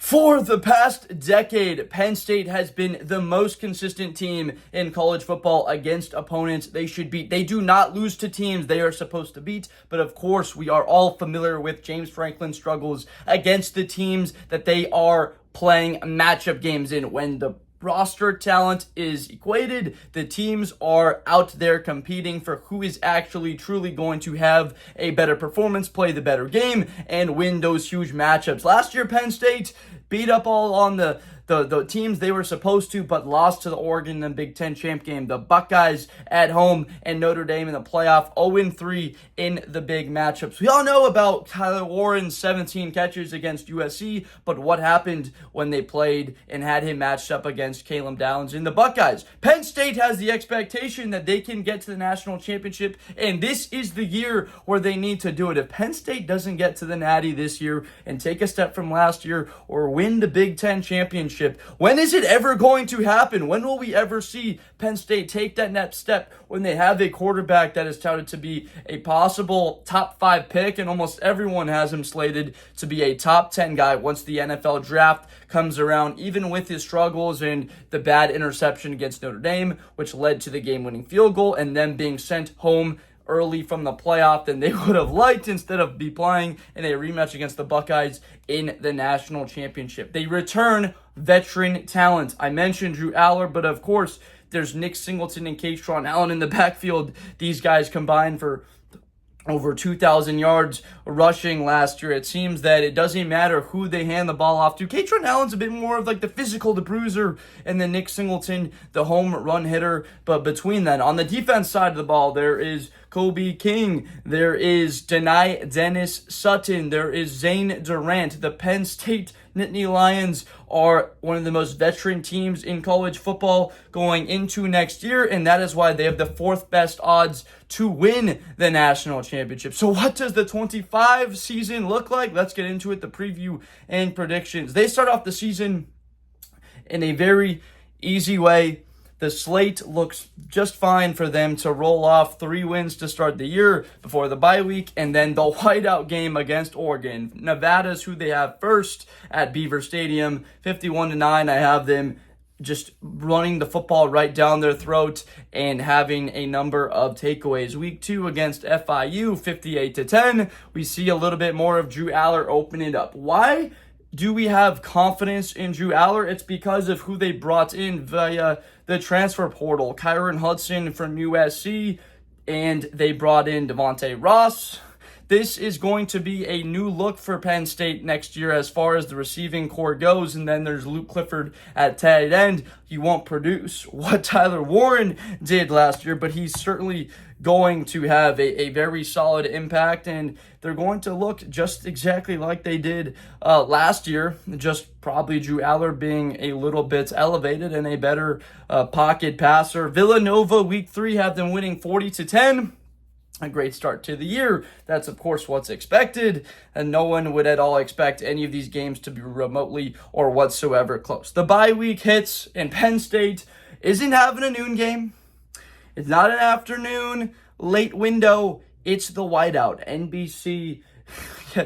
For the past decade, Penn State has been the most consistent team in college football against opponents they should beat. They do not lose to teams they are supposed to beat, but of course, we are all familiar with James Franklin's struggles against the teams that they are playing matchup games in. When the roster talent is equated, the teams are out there competing for who is actually truly going to have a better performance, play the better game, and win those huge matchups. Last year, Penn State beat up all on the teams they were supposed to, but lost to the Oregon and Big Ten champ game. The Buckeyes at home and Notre Dame in the playoff, 0-3 in the big matchups. We all know about Kyler Warren's 17 catches against USC, but what happened when they played and had him matched up against Caleb Downs in the Buckeyes? Penn State has the expectation that they can get to the national championship, and this is the year where they need to do it. If Penn State doesn't get to the Natty this year and take a step from last year or win the Big Ten championship, when is it ever going to happen? When will we ever see Penn State take that next step when they have a quarterback that is touted to be a possible top 5 pick, and almost everyone has him slated to be a top 10 guy once the NFL draft comes around, even with his struggles and the bad interception against Notre Dame, which led to the game-winning field goal and them being sent home early from the playoff than they would have liked, instead of be playing in a rematch against the Buckeyes in the national championship. They return veteran talent. I mentioned Drew Allar, but of course, there's Nick Singleton and Kaytron Allen in the backfield. These guys combined for over 2,000 yards rushing last year. It seems that it doesn't matter who they hand the ball off to. Kaytron Allen's a bit more of like the physical, the bruiser, and then Nick Singleton, the home run hitter. But between them, on the defense side of the ball, there is Kobe King, there is Dennis Sutton, there is Zane Durant. The Penn State Nittany Lions are one of the most veteran teams in college football going into next year, and that is why they have the 4th best odds to win the national championship. So what does the 25 season look like? Let's get into it, the preview and predictions. They start off the season in a very easy way. The slate looks just fine for them to roll off 3 wins to start the year before the bye week, and then the whiteout game against Oregon. Nevada's who they have first at Beaver Stadium, 51-9. I have them just running the football right down their throat and having a number of takeaways. Week 2 against FIU, 58-10. We see a little bit more of Drew Allar open it up. Why do we have confidence in Drew Allar? It's because of who they brought in via the transfer portal. Kyron Hudson from USC, and they brought in Devontae Ross. This is going to be a new look for Penn State next year as far as the receiving core goes. And then there's Luke Clifford at tight end. He won't produce what Tyler Warren did last year, but he's certainly going to have a very solid impact, and they're going to look just exactly like they did last year, just probably Drew Allar being a little bit elevated and a better pocket passer. Villanova, week 3, have them winning 40-10. A great start to the year. That's, of course, what's expected, and no one would at all expect any of these games to be remotely or whatsoever close. The bye week hits, and Penn State isn't having a noon game. It's not an afternoon, late window. It's the whiteout. NBC,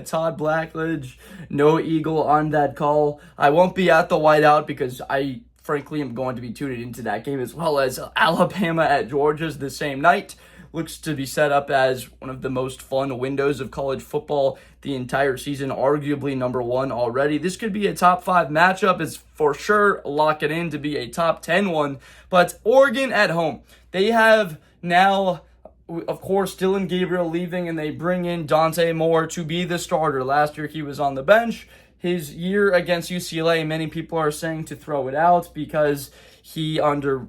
Todd Blackledge, no Eagle on that call. I won't be at the whiteout because I frankly am going to be tuned into that game, as well as Alabama at Georgia's the same night. Looks to be set up as one of the most fun windows of college football the entire season, arguably number 1 already. This could be a top 5 matchup. It's for sure lock it in to be a top 10 one. But Oregon at home, they have now, of course, Dylan Gabriel leaving, and they bring in Dante Moore to be the starter. Last year he was on the bench. His year against UCLA, many people are saying to throw it out because he under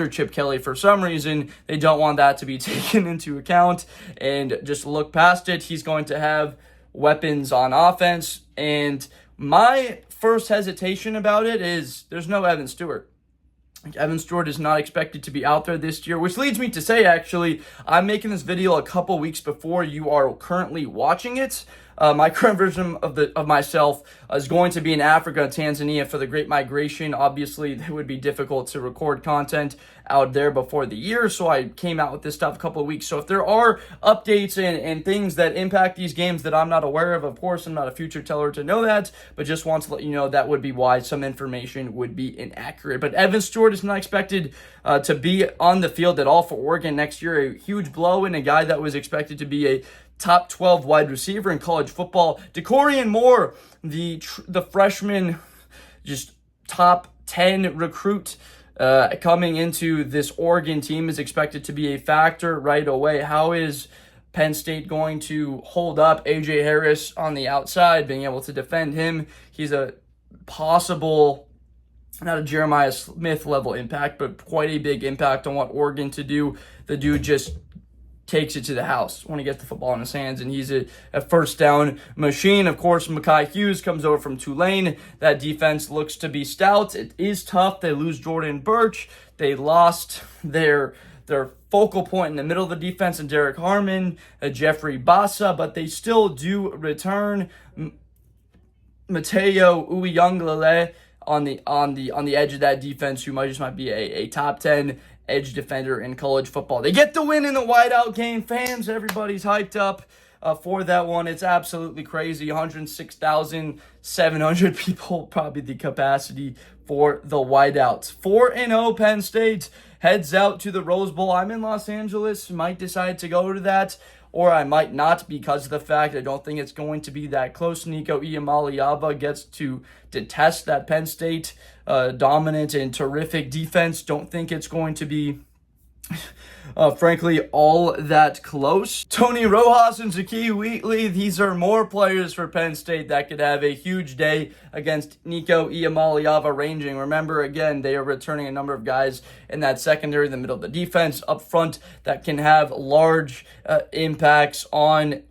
Chip Kelly for some reason. They don't want that to be taken into account and just look past it. He's going to have weapons on offense, and my first hesitation about it is there's no Evan Stewart. Evan Stewart is not expected to be out there this year, which leads me to say, actually, I'm making this video a couple weeks before you are currently watching it. My current version of myself is going to be in Africa, Tanzania for the Great Migration. Obviously, it would be difficult to record content out there before the year, so I came out with this stuff a couple of weeks. So if there are updates and things that impact these games that I'm not aware of course, I'm not a future teller to know that, but just want to let you know that would be why some information would be inaccurate. But Evan Stewart is not expected to be on the field at all for Oregon next year. A huge blow in a guy that was expected to be a top 12 wide receiver in college football. DeCorian Moore, the freshman, just top 10 recruit coming into this Oregon team, is expected to be a factor right away. How is Penn State going to hold up A.J. Harris on the outside, being able to defend him? He's a possible, not a Jeremiah Smith level impact, but quite a big impact on what Oregon to do. The dude just takes it to the house when he gets the football in his hands, and he's a first down machine. Of course, Mekhi Hughes comes over from Tulane. That defense looks to be stout. It is tough. They lose Jordan Birch. They lost their focal point in the middle of the defense and Derek Harmon, Jeffrey Bassa, but they still do return Mateo Uyunglele on the edge of that defense, who might be a top 10 edge defender in college football. They get the win in the whiteout game. Fans, everybody's hyped up for that one. It's absolutely crazy. 106,700 people, probably the capacity for the whiteouts. 4-0 Penn State heads out to the Rose Bowl. I'm in Los Angeles. Might decide to go to that, or I might not, because of the fact I don't think it's going to be that close. Nico Iamaleava gets to test that Penn State dominant and terrific defense. Don't think it's going to be, frankly, all that close. Tony Rojas and Zakee Wheatley, these are more players for Penn State that could have a huge day against Nico Iamaleava ranging. Remember, again, they are returning a number of guys in that secondary, in the middle of the defense, up front, that can have large impacts on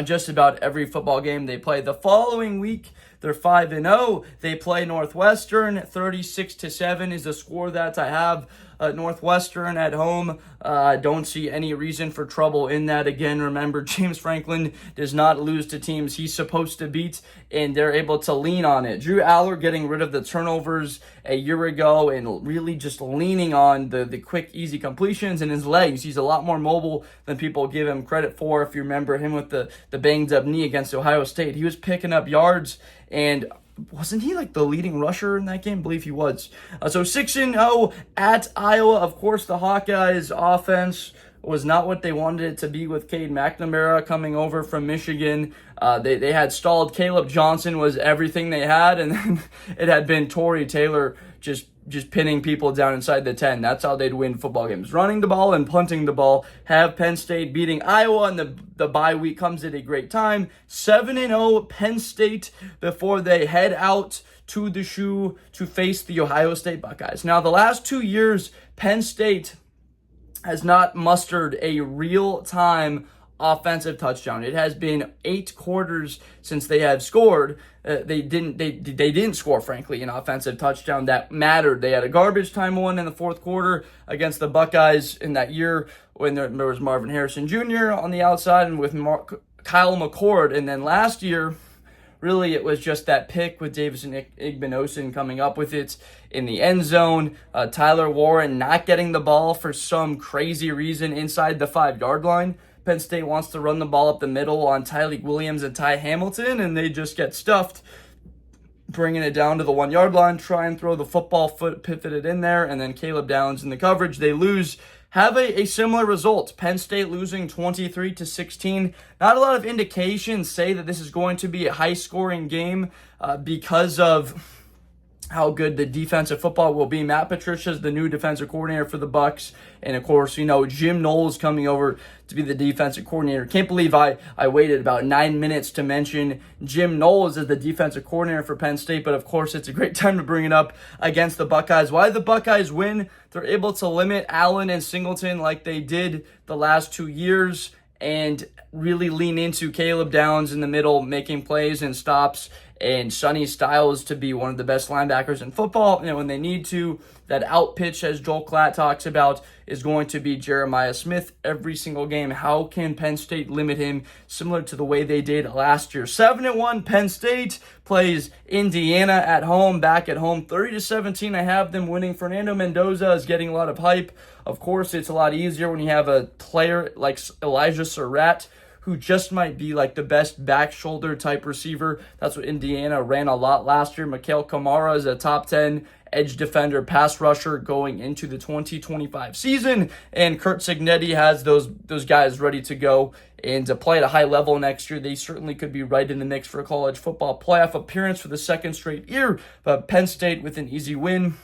just about every football game they play. The following week, they're 5-0. They play Northwestern. 36-7 is the score that I have. Northwestern at home. Don't see any reason for trouble in that. Again, remember, James Franklin does not lose to teams he's supposed to beat, and they're able to lean on it. Drew Allar getting rid of the turnovers a year ago and really just leaning on the quick, easy completions and his legs. He's a lot more mobile than people give him credit for. If you remember him with the banged up knee against Ohio State, he was picking up yards, and wasn't he like the leading rusher in that game? I believe he was. So 6-0 at Iowa. Of course, the Hawkeyes offense was not what they wanted it to be with Cade McNamara coming over from Michigan. They had stalled. Caleb Johnson was everything they had, and then it had been Torrey Taylor just pinning people down inside the 10. That's how they'd win football games. Running the ball and punting the ball. Have Penn State beating Iowa, and the bye week comes at a great time. 7-0 Penn State before they head out to the shoe to face the Ohio State Buckeyes. Now, the last 2 years, Penn State has not mustered a real-time offensive touchdown. It has been 8 quarters since they have scored. They didn't score, frankly, an offensive touchdown that mattered. They had a garbage time one in the fourth quarter against the Buckeyes in that year when there was Marvin Harrison Jr. on the outside and with Kyle McCord. And then last year, really, it was just that pick with Davison Igbinosun coming up with it in the end zone. Tyler Warren not getting the ball for some crazy reason inside the 5-yard line. Penn State wants to run the ball up the middle on Tyleik Williams and Ty Hamilton, and they just get stuffed, bringing it down to the 1-yard line, try and throw the football, pivot it in there, and then Caleb Downs in the coverage. They lose. Have a similar result. Penn State losing 23-16. Not a lot of indications say that this is going to be a high-scoring game because of how good the defensive football will be. Matt Patricia's the new defensive coordinator for the Bucs, and of course, Jim Knowles coming over to be the defensive coordinator. Can't believe I waited about 9 minutes to mention Jim Knowles as the defensive coordinator for Penn State, but of course, it's a great time to bring it up against the Buckeyes. Why the Buckeyes win? They're able to limit Allen and Singleton like they did the last 2 years and really lean into Caleb Downs in the middle, making plays and stops and Sonny Styles to be one of the best linebackers in football. And when they need to, that out pitch, as Joel Klatt talks about, is going to be Jeremiah Smith every single game. How can Penn State limit him similar to the way they did last year? 7-1, Penn State plays Indiana at home, back at home, 30-17. I have them winning. Fernando Mendoza is getting a lot of hype. Of course, it's a lot easier when you have a player like Elijah Surratt, who just might be like the best back shoulder type receiver. That's what Indiana ran a lot last year. Mikhail Kamara is a top 10 edge defender, pass rusher going into the 2025 season. And Kurt Cignetti has those guys ready to go and to play at a high level next year. They certainly could be right in the mix for a college football playoff appearance for the second straight year. But Penn State with an easy win.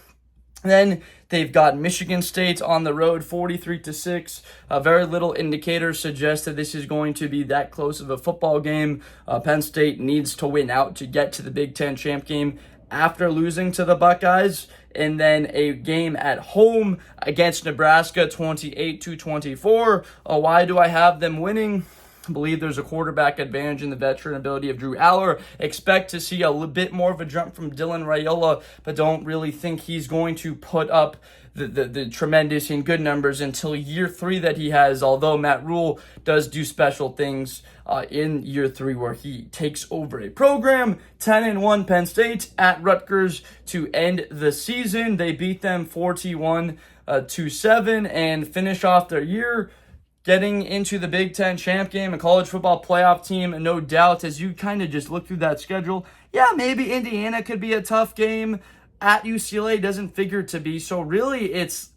Then they've got Michigan State on the road, 43-6. Very little indicators suggest that this is going to be that close of a football game. Penn State needs to win out to get to the Big Ten champ game after losing to the Buckeyes. And then a game at home against Nebraska, 28-24. Why do I have them winning? I believe there's a quarterback advantage in the veteran ability of Drew Allar. Expect to see a little bit more of a jump from Dylan Raiola, but don't really think he's going to put up the tremendous and good numbers until year 3 that he has, although Matt Rule does do special things in year 3 where he takes over a program. 10-1 Penn State at Rutgers to end the season. They beat them 41-7 and finish off their year getting into the Big Ten champ game, a college football playoff team, no doubt. As you kind of just look through that schedule, yeah, maybe Indiana could be a tough game. At UCLA doesn't figure to be. So really, it's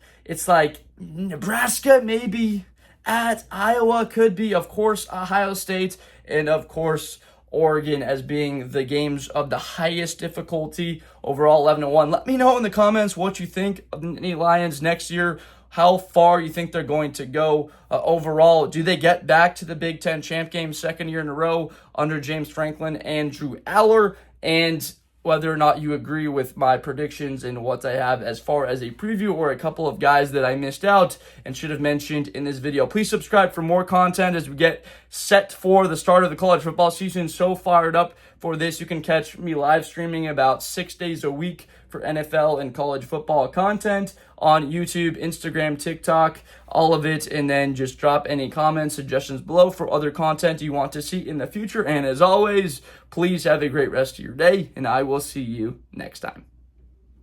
like Nebraska maybe, at Iowa could be, of course, Ohio State, and of course, Oregon as being the games of the highest difficulty overall, 11-1. Let me know in the comments what you think of the Nittany Lions next year. How far you think they're going to go overall. Do they get back to the Big Ten champ game second year in a row under James Franklin and Drew Allar? And whether or not you agree with my predictions and what I have as far as a preview or a couple of guys that I missed out and should have mentioned in this video. Please subscribe for more content as we get set for the start of the college football season. So fired up for this. You can catch me live streaming about 6 days a week for NFL and college football content on YouTube, Instagram, TikTok, all of it. And then just drop any comments, suggestions below for other content you want to see in the future. And as always, please have a great rest of your day, and I will see you next time.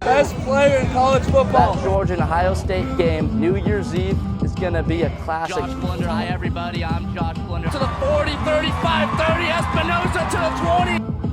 Best player in college football. That Georgia and Ohio State game, New Year's Eve, is going to be a classic. Josh Blunder, hi everybody, I'm Josh Blunder. To the 40, 35, 30, Espinoza to the 20.